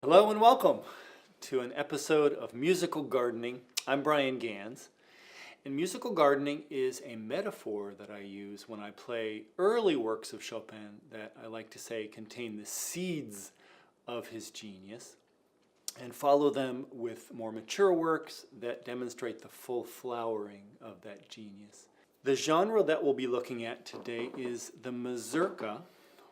Hello and welcome to an episode of Musical Gardening. I'm Brian Ganz, and musical gardening is a metaphor that I use when I play early works of Chopin that I like to say contain the seeds of his genius, and follow them with more mature works that demonstrate the full flowering of that genius. The genre that we'll be looking at today is the Mazurka,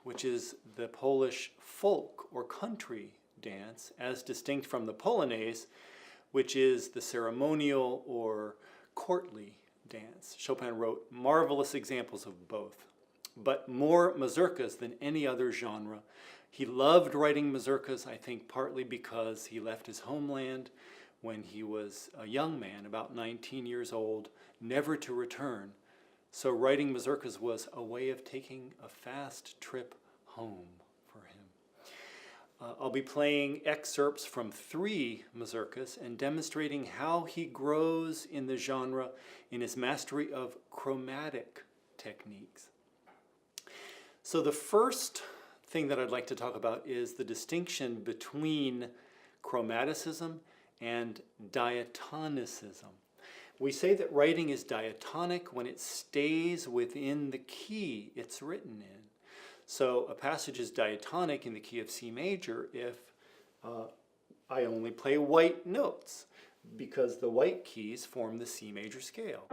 which is the Polish folk or country dance, as distinct from the Polonaise, which is the ceremonial or courtly dance. Chopin wrote marvelous examples of both, but more mazurkas than any other genre. He loved writing mazurkas, I think partly because he left his homeland when he was a young man, about 19 years old, never to return. So writing mazurkas was a way of taking a fast trip home for him. I'll be playing excerpts from 3 mazurkas and demonstrating how he grows in the genre in his mastery of chromatic techniques. So the first thing that I'd like to talk about is the distinction between chromaticism and diatonicism. We say that writing is diatonic when it stays within the key it's written in. So a passage is diatonic in the key of C major if I only play white notes, because the white keys form the C major scale.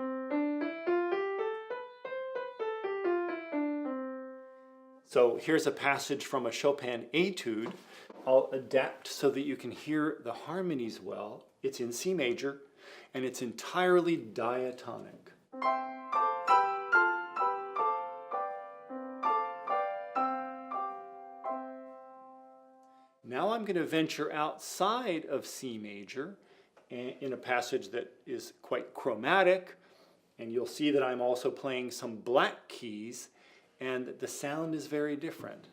So here's a passage from a Chopin etude. I'll adapt so that you can hear the harmonies well. It's in C major, and it's entirely diatonic. Now I'm going to venture outside of C major in a passage that is quite chromatic, and you'll see that I'm also playing some black keys, and the sound is very different.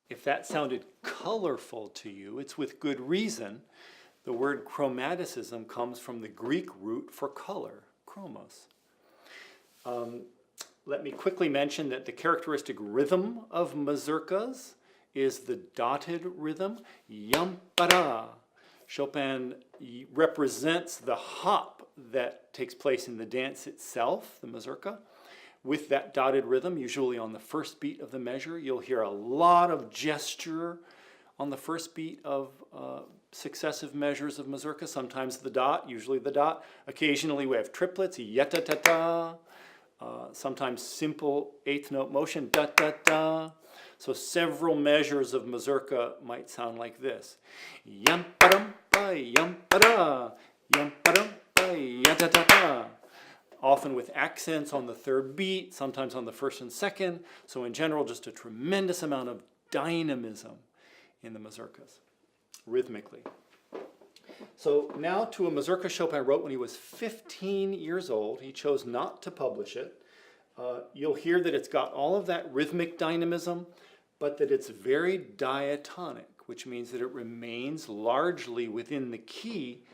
If that sounded colorful to you, it's with good reason. The word chromaticism comes from the Greek root for color, chromos. Let me quickly mention that the characteristic rhythm of mazurkas is the dotted rhythm, yam-para. Chopin represents the hop that takes place in the dance itself, the mazurka, with that dotted rhythm, usually on the first beat of the measure. You'll hear a lot of gesture on the first beat of successive measures of mazurka, sometimes the dot, usually the dot. Occasionally we have triplets, yata-ta-ta. Sometimes simple 8th note motion, da-da-da. So several measures of mazurka might sound like this. Yam-pa-dum-pa, yam-pa-da, yam-pa-dum-pa, yata-ta-ta. Often with accents on the 3rd beat, sometimes on the 1st and 2nd. So in general, just a tremendous amount of dynamism in the mazurkas, rhythmically. So now to a mazurka Chopin wrote when he was 15 years old. He chose not to publish it. You'll hear that it's got all of that rhythmic dynamism, but that it's very diatonic, which means that it remains largely within the key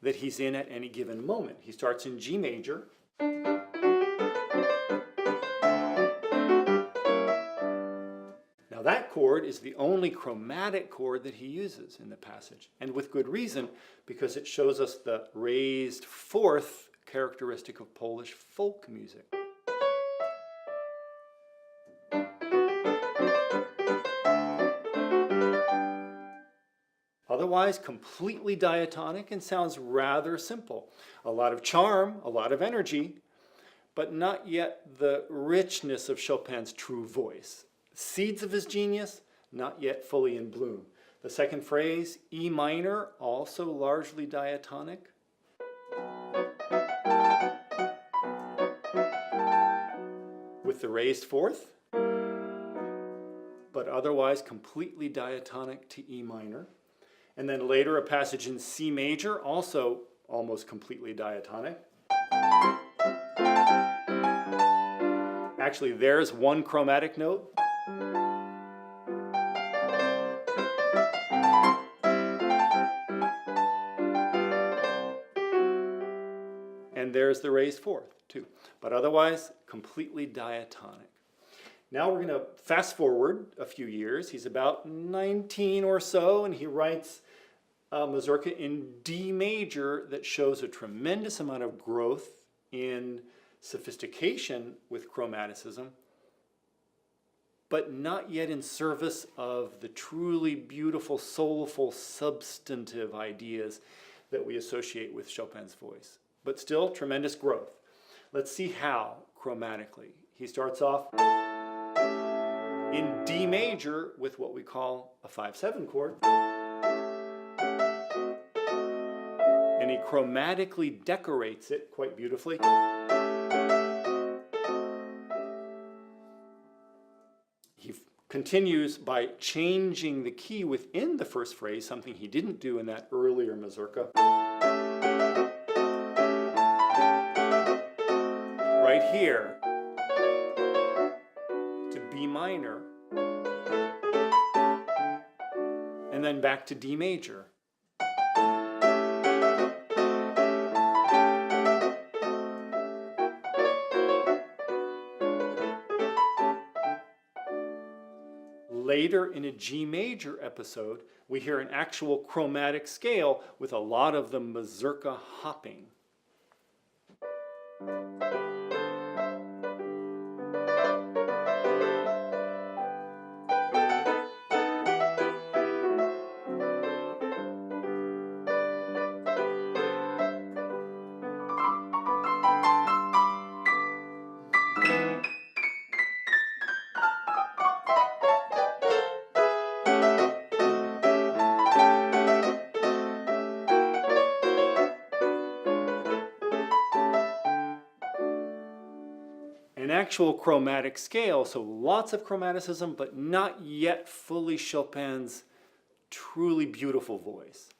that he's in at any given moment. He starts in G major. Now that chord is the only chromatic chord that he uses in the passage, and with good reason, because it shows us the raised 4th characteristic of Polish folk music. Otherwise, completely diatonic and sounds rather simple. A lot of charm, a lot of energy, but not yet the richness of Chopin's true voice. Seeds of his genius, not yet fully in bloom. The second phrase, E minor, also largely diatonic. With the raised 4th, but otherwise completely diatonic to E minor. And then later a passage in C major, also almost completely diatonic. Actually, there's one chromatic note. And there's the raised fourth too. But otherwise, completely diatonic. Now we're going to fast forward a few years. He's about 19 or so, and he writes a Mazurka in D major that shows a tremendous amount of growth in sophistication with chromaticism, but not yet in service of the truly beautiful, soulful, substantive ideas that we associate with Chopin's voice. But still, tremendous growth. Let's see how chromatically. He starts off in D major with what we call a 5/7 chord. And he chromatically decorates it quite beautifully. He continues by changing the key within the first phrase, something he didn't do in that earlier Mazurka. Right here to B minor, and then back to D major. Later in a G major episode, we hear an actual chromatic scale with a lot of the Mazurka hopping. An actual chromatic scale, so lots of chromaticism, but not yet fully Chopin's truly beautiful voice.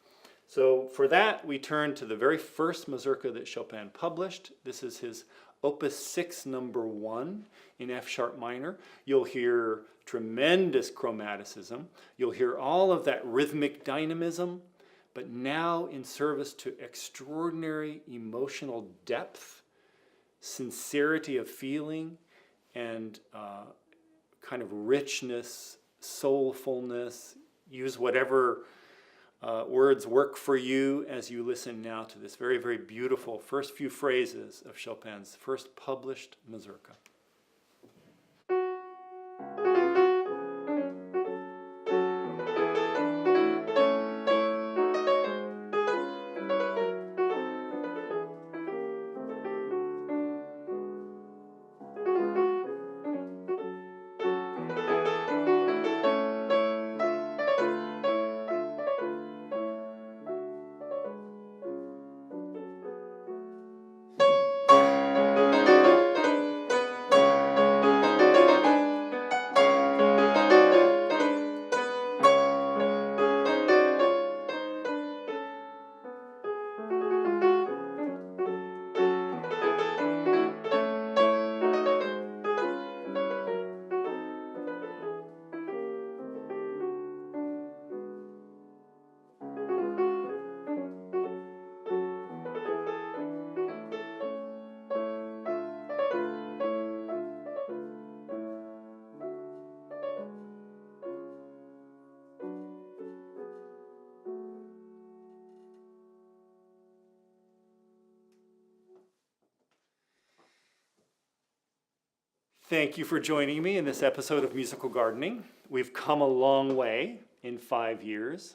So for that, we turn to the very first Mazurka that Chopin published. This is his Opus 6, number 1 in F sharp minor. You'll hear tremendous chromaticism. You'll hear all of that rhythmic dynamism, but now in service to extraordinary emotional depth, sincerity of feeling, and kind of richness, soulfulness. Use whatever words work for you as you listen now to this very, very beautiful first few phrases of Chopin's first published Mazurka. Thank you for joining me in this episode of Musical Gardening. We've come a long way in 5 years.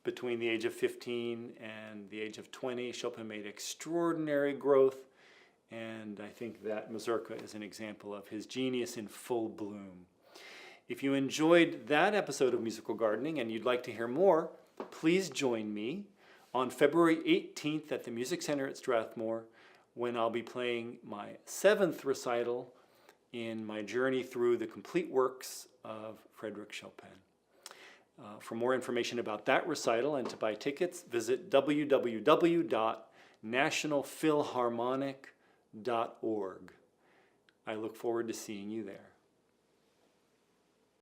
Between the age of 15 and the age of 20, Chopin made extraordinary growth, and I think that Mazurka is an example of his genius in full bloom. If you enjoyed that episode of Musical Gardening and you'd like to hear more, please join me on February 18th at the Music Center at Strathmore, when I'll be playing my 7th recital in my journey through the complete works of Frédéric Chopin. For more information about that recital and to buy tickets, visit www.nationalphilharmonic.org. I look forward to seeing you there.